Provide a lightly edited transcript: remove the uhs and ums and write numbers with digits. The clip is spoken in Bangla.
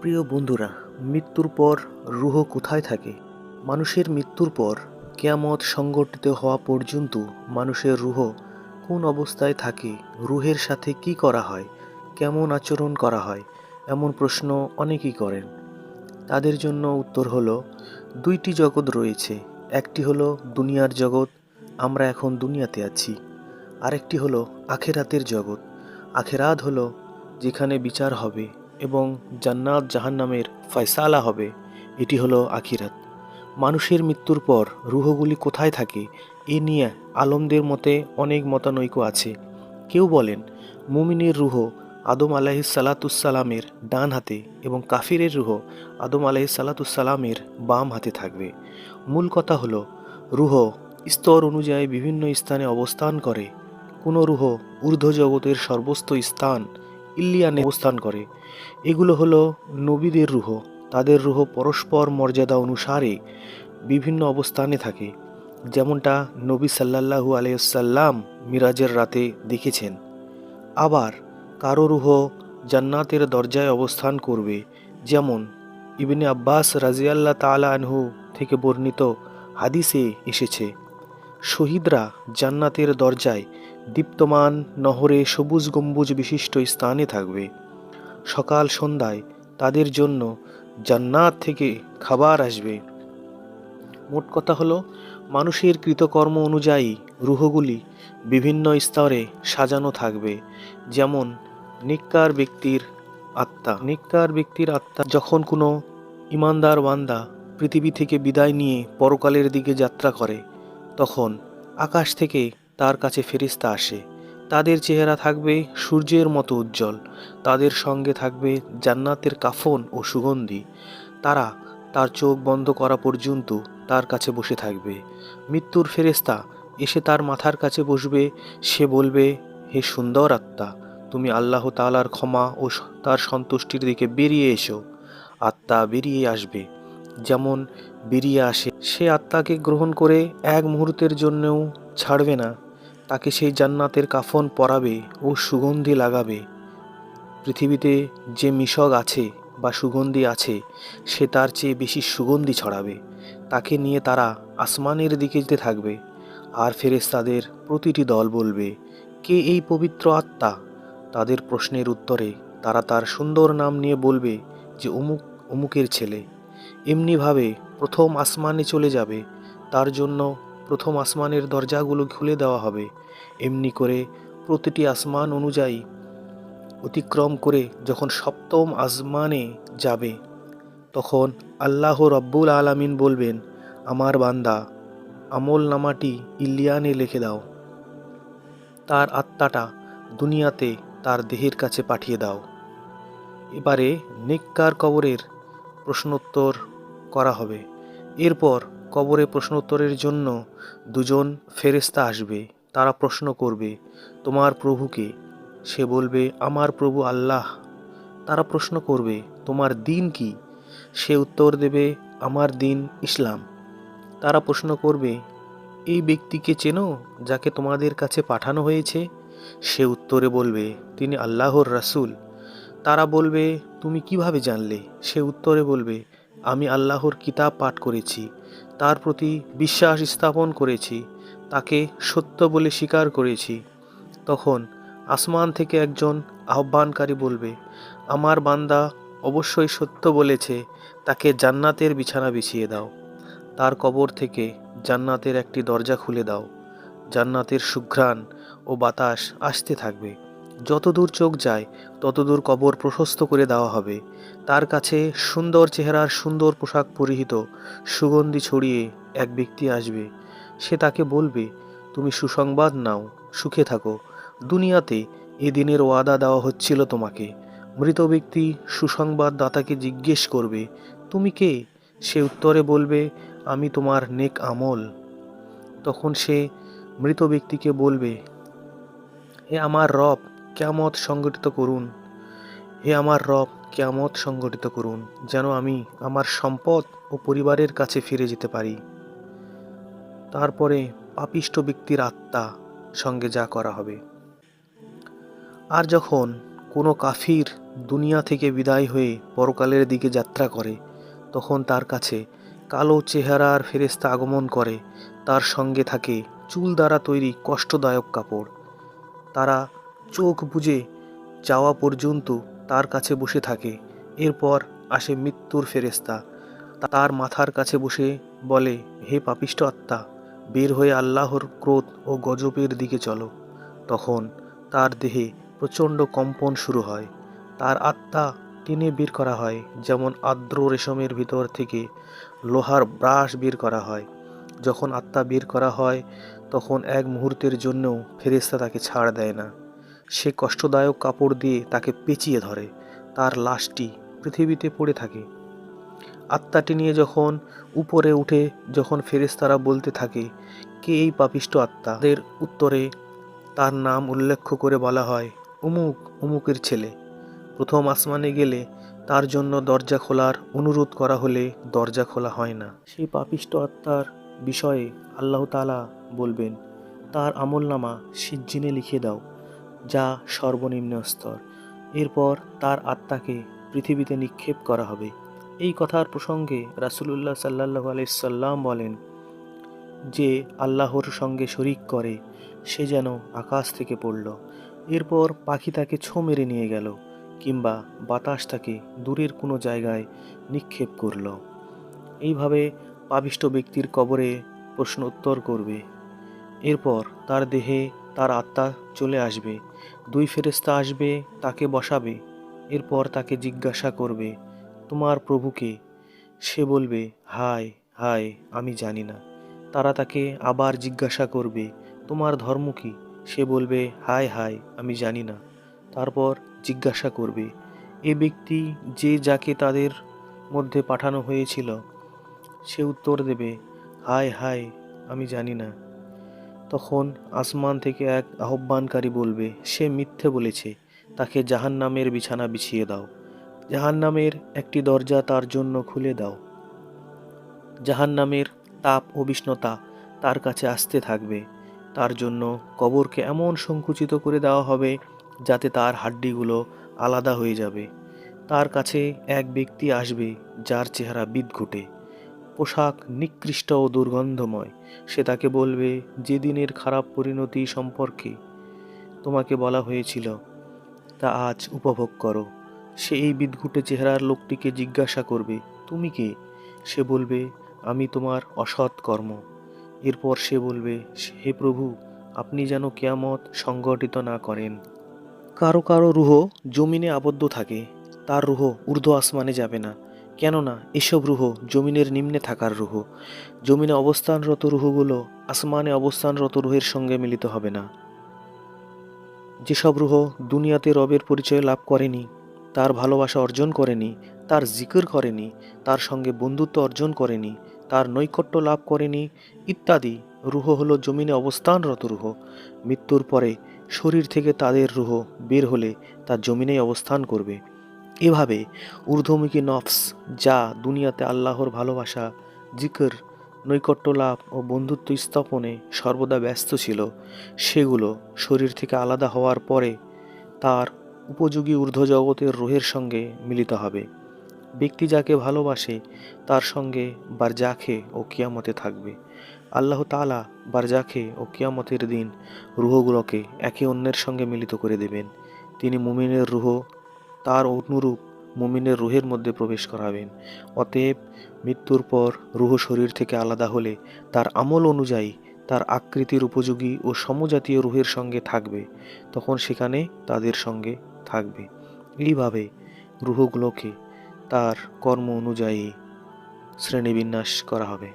প্রিয় বন্ধুরা, মৃত্যুর পর রূহ কোথায় থাকে? মানুষের মৃত্যুর পর কিয়ামত সংঘটিত হওয়া পর্যন্ত মানুষের রূহ কোন অবস্থায় থাকে, রূহের সাথে কি করা হয়, কেমন আচরণ করা হয়, এমন প্রশ্ন অনেকেই করেন। তাদের জন্য উত্তর হলো, দুইটি জগৎ রয়েছে। একটি হলো দুনিয়ার জগৎ, আমরা এখন দুনিয়াতে আছি। আরেকটি হলো আখেরাতের জগৎ। আখেরাত হলো যেখানে বিচার হবে এবং জান্নাত জাহান্নামের ফয়সালা হবে, এটি হলো আখিরাত। মানুষের মৃত্যুর পর রূহগুলি কোথায় থাকে এ নিয়ে আলেমদের মতে অনেক মতানৈক্য আছে। কেউ বলেন মুমিনের রূহ আদম আলাইহিসসালাতুসসালামের ডান হাতে এবং কাফিরের রূহ আদম আলাইহিসসালাতুসসালামের বাম হাতে থাকবে। মূল কথা হলো, রূহ স্তর অনুযায়ী বিভিন্ন স্থানে অবস্থান করে। কোনো রূহ ঊর্ধ্ব জগতের সর্বোচ্চ স্থান ইল্লিয়ানে অবস্থান করে। এগুলো হলো নবীদের রূহ। তাদের রূহ পরস্পর মর্যাদা অনুসারে বিভিন্ন অবস্থানে থাকে, যেমনটা নবী সাল্লাল্লাহু আলাইসাল্লাম মিরাজের রাতে দেখেছেন। আবার কারো রূহ জান্নাতের দরজায় অবস্থান করবে, যেমন ইবনে আব্বাস রাজিয়াল্লাহ তাআলা আনহু থেকে বর্ণিত হাদিসে এসেছে, শহীদরা জান্নাতের দরজায় দীপ্তমান নহরে সবুজ গম্বুজ বিশিষ্ট স্থানে থাকবে। সকাল সন্ধ্যায় তাদের জন্য জান্নাত থেকে খাবার আসবে। মোট কথা হলো, মানুষের কৃতকর্ম অনুযায়ী রূহগুলি বিভিন্ন স্তরে সাজানো থাকবে। যেমন নেককার ব্যক্তির আত্মা যখন কোনো ইমানদার বান্দা পৃথিবী থেকে বিদায় নিয়ে পরকালের দিকে যাত্রা করে, তখন আকাশ থেকে তার কাছে ফেরেশতা আসে। তাদের চেহারা থাকবে সূর্যের মতো উজ্জ্বল। তাদের সঙ্গে থাকবে জান্নাতের কাফন ও সুগন্ধি। তারা তার চোখ বন্ধ করা পর্যন্ত তার কাছে বসে থাকবে। মৃত্যুর ফেরেশতা এসে তার মাথার কাছে বসবে। সে বলবে, হে সুন্দর আত্মা, তুমি আল্লাহ তাআলার ক্ষমা ও তার সন্তুষ্টির দিকে বেরিয়ে এসো। আত্মা বেরিয়ে আসবে। যেমন বেরিয়ে আসে, সে আত্মাকে গ্রহণ করে এক মুহূর্তের জন্যও ছাড়বে না। তাকে সেই জান্নাতের কাফন পরাবে ও সুগন্ধি লাগাবে। পৃথিবীতে যে মিশক আছে বা সুগন্ধি আছে, সে তার চেয়ে বেশি সুগন্ধি ছড়াবে। তাকে নিয়ে তারা আসমানের দিকে যেতে থাকবে। আর ফেরেশতাদের প্রতিটি দল বলবে, কে এই পবিত্র আত্মা? তাদের প্রশ্নের উত্তরে তারা তার সুন্দর নাম নিয়ে বলবে যে অমুক অমুকের ছেলে। এমনিভাবে প্রথম আসমানে চলে যাবে। তার জন্য প্রথম আসমানের দরজাগুলো খুলে দেওয়া হবে। এমনি করে প্রতিটি আসমান অনুযায়ী অতিক্রম করে যখন সপ্তম আসমানে যাবে, তখন আল্লাহ রব্বুল আলামিন বলবেন, আমার বান্দা আমল নামাটি ইল্লিয়ানে লিখে দাও। তার আত্মাটা দুনিয়াতে তার দেহের কাছে পাঠিয়ে দাও। এবারে নেককার কবরের প্রশ্নোত্তর করা হবে। এরপর কবরে প্রশ্নোত্তরের জন্য দুজন ফেরেশতা আসবে। তারা প্রশ্ন করবে, তোমার প্রভুকে? সে বলবে, আমার প্রভু আল্লাহ। তারা প্রশ্ন করবে, তোমার দিন কি? সে উত্তর দেবে, আমার দিন ইসলাম। তারা প্রশ্ন করবে, এই ব্যক্তিকে চেনো যাকে তোমাদের কাছে পাঠানো হয়েছে? সে উত্তরে বলবে, তিনি আল্লাহর রাসূল। তারা বলবে, তুমি কিভাবে জানলে? সে উত্তরে বলবে, আমি আল্লাহর কিতাব পাঠ করেছি, তার প্রতি বিশ্বাস স্থাপন করেছি, তাকে সত্য বলে স্বীকার করেছি। তখন আসমান থেকে একজন আহ্বানকারী বলবে, আমার বান্দা অবশ্যই সত্য বলেছে, তাকে জান্নাতের বিছানা বিছিয়ে দাও। তার কবর থেকে জান্নাতের একটি দরজা খুলে দাও। জান্নাতের সুঘ্রাণ ও বাতাস আসতে থাকবে। যতদূর চোখ যায় ততদূর কবর প্রশস্ত করে দেওয়া হবে। তার কাছে সুন্দর চেহারার সুন্দর পোশাক পরিহিত সুগন্ধি ছড়িয়ে এক ব্যক্তি আসবে। সে তাকে বলবে, তুমি সুসংবাদ নাও, সুখে থাকো। দুনিয়াতে এ দিনের ওয়াদা দেওয়া হচ্ছিল তোমাকে। মৃত ব্যক্তি সুসংবাদ দাতাকে জিজ্ঞেস করবে, তুমি কে? সে উত্তরে বলবে, আমি তোমার নেক আমল। তখন সে মৃত ব্যক্তিকে বলবে, হে আমার রব, কিয়ামত সংগঠিত করুন। হে আমার রব, কিয়ামত সংগঠিত করুন, যেন আমি আমার সম্পদ ও পরিবারের কাছে ফিরে যেতে পারি। তারপরে পাপিষ্ঠ ব্যক্তির আত্মা সঙ্গে যা করা হবে। আর যখন কোনো কাফির দুনিয়া থেকে বিদায় হয়ে পরকালের দিকে যাত্রা করে, তখন তার কাছে কালো চেহারার ফেরেশতা আগমন করে। তার সঙ্গে থাকে চুল দ্বারা তৈরি কষ্টদায়ক কাপড়। তারা চোখ বুজে যাওয়া পর্যন্ত তার কাছে বসে থাকে। এরপর আসে মৃত্যুর ফেরেশতা, তার মাথার কাছে বসে বলে, হে পাপিষ্ঠ আত্মা, বের হয়ে আল্লাহর ক্রোধ ও গজবের দিকে চলো। তখন তার দেহে প্রচণ্ড কম্পন শুরু হয়। তার আত্মা টেনে বের করা হয়, যেমন আর্দ্র রেশমের ভিতর থেকে লোহার ব্রাশ বের করা হয়। যখন আত্মা বের করা হয়, তখন এক মুহূর্তের জন্যও ফেরেশতা তাকে ছাড় দেয় না। সে কষ্টদায়ক কাপড় দিয়ে তাকে পেঁচিয়ে ধরে। তার লাশটি পৃথিবীতে পড়ে থাকে। আত্মাটি নিয়ে যখন উপরে উঠে, যখন ফেরেশতারা বলতে থাকে, কে এই পাপিষ্ঠ আত্মা? তাদের উত্তরে তার নাম উল্লেখ করে বলা হয়, অমুক অমুকের ছেলে। প্রথম আসমানে গেলে তার জন্য দরজা খোলার অনুরোধ করা হলে দরজা খোলা হয় না। সেই পাপিষ্ঠ আত্মার বিষয়ে আল্লাহ তাআলা বলবেন, তার আমলনামা সিজ্জিনে লিখে দাও, যা সর্বনিম্ন স্তর। এরপর তার আত্মাকে পৃথিবীতে নিক্ষেপ করা হবে। এই কথার প্রসঙ্গে রাসূলুল্লাহ সাল্লাল্লাহু আলাইহি সাল্লাম বলেন, যে আল্লাহর সঙ্গে শরিক করে সে যেন আকাশ থেকে পড়ল। এরপর পাখি তাকে ছোঁ মেরে নিয়ে গেল, কিংবা বাতাস তাকে দূরের কোনো জায়গায় নিক্ষেপ করল। এইভাবে পাপিষ্ঠ ব্যক্তির কবরে প্রশ্ন উত্তর করবে। এরপর তার দেহে তার আত্মা চলে আসবে। দুই ফেরেশতা আসবে, তাকে বসাবে। এরপর তাকে জিজ্ঞাসা করবে, তোমার প্রভুকে? সে বলবে, হায় হায়, আমি জানি না। তারা তাকে আবার জিজ্ঞাসা করবে, তোমার ধর্ম কি? সে বলবে, হায় হায়, আমি জানি না। তারপর জিজ্ঞাসা করবে, এ ব্যক্তি যে যাকে তাদের মধ্যে পাঠানো হয়েছিল? সে উত্তর দেবে, হায় হায়, আমি জানি না। তখন আসমান থেকে এক আহ্বানকারী বলবে, সে মিথ্যে বলেছে, তাকে জাহান্নামের বিছানা বিছিয়ে দাও। জাহান্নামের একটি দরজা তার জন্য খুলে দাও। জাহান্নামের তাপ ও উষ্ণতা তার কাছে আসতে থাকবে। তার জন্য কবরকে এমন সংকুচিত করে দেওয়া হবে যাতে তার হাড্ডিগুলো আলাদা হয়ে যাবে। তার কাছে এক ব্যক্তি আসবে যার চেহারা বিদঘুটে, পোশাক নিকৃষ্ট ও দুর্গন্ধময়। সে তাকে বলবে, যে দিনের খারাপ পরিণতি সম্পর্কে তোমাকে বলা হয়েছিল তা আজ উপভোগ করো। সে এই বিদঘুটে চেহারার লোকটিকে জিজ্ঞাসা করবে, তুমি কে? সে বলবে, আমি তোমার অসৎ কর্ম। এরপর সে বলবে, হে প্রভু, আপনি যেন কিয়ামত সংগঠিত না করেন। কারো কারো রুহ জমিনে আবদ্ধ থাকে, তার রুহ ঊর্ধ্ব আসমানে যাবে না, কেননা এসব রুহ জমিনের নিম্নে থাকার রুহ। জমিনে অবস্থানরত রুহগুলো আসমানে অবস্থানরত রুহের সঙ্গে মিলিত হবে না। যেসব রুহ দুনিয়াতে রবের পরিচয় লাভ করেনি, তার ভালোবাসা অর্জন করেনি, তার জিকির করেনি, তার সঙ্গে বন্ধুত্ব অর্জন করেনি, তার নৈকট্য লাভ করেনি ইত্যাদি রুহ হলো জমিনে অবস্থানরত রুহ। মৃত্যুর পরে শরীর থেকে তাদের রুহ বের হলে তা জমিনেই অবস্থান করবে। এভাবে ঊর্ধ্বমুখী নফস, যা দুনিয়াতে আল্লাহর ভালোবাসা, জিকির, নৈকট্য লাভ ও বন্ধুত্ব স্থাপনে সর্বদা ব্যস্ত ছিল, সেগুলো শরীর থেকে আলাদা হওয়ার পরে তার উপযোগী ঊর্ধ্বজগতের রুহের সঙ্গে মিলিত হবে। ব্যক্তি যাকে ভালোবাসে তার সঙ্গে বারজাখে ও কিয়ামতে থাকবে। আল্লাহ তাআলা বারজাখে ও কিয়ামতের দিন রুহগুলোকে একে অন্যের সঙ্গে মিলিত করে দেবেন। তিনি মুমিনের রুহ তার অনুরূপ মুমিনের রুহের মধ্যে প্রবেশ করাবেন। অতএব মৃত্যুর পর রুহ শরীর থেকে আলাদা হলে তার আমল অনুযায়ী তার আকৃতির উপযোগী ও সমজাতীয় রুহের সঙ্গে থাকবে, তখন সেখানে তাদের সঙ্গে থাকবে। এইভাবে রুহগুলোকে তার কর্ম অনুযায়ী শ্রেণীবিন্যাস করা হবে।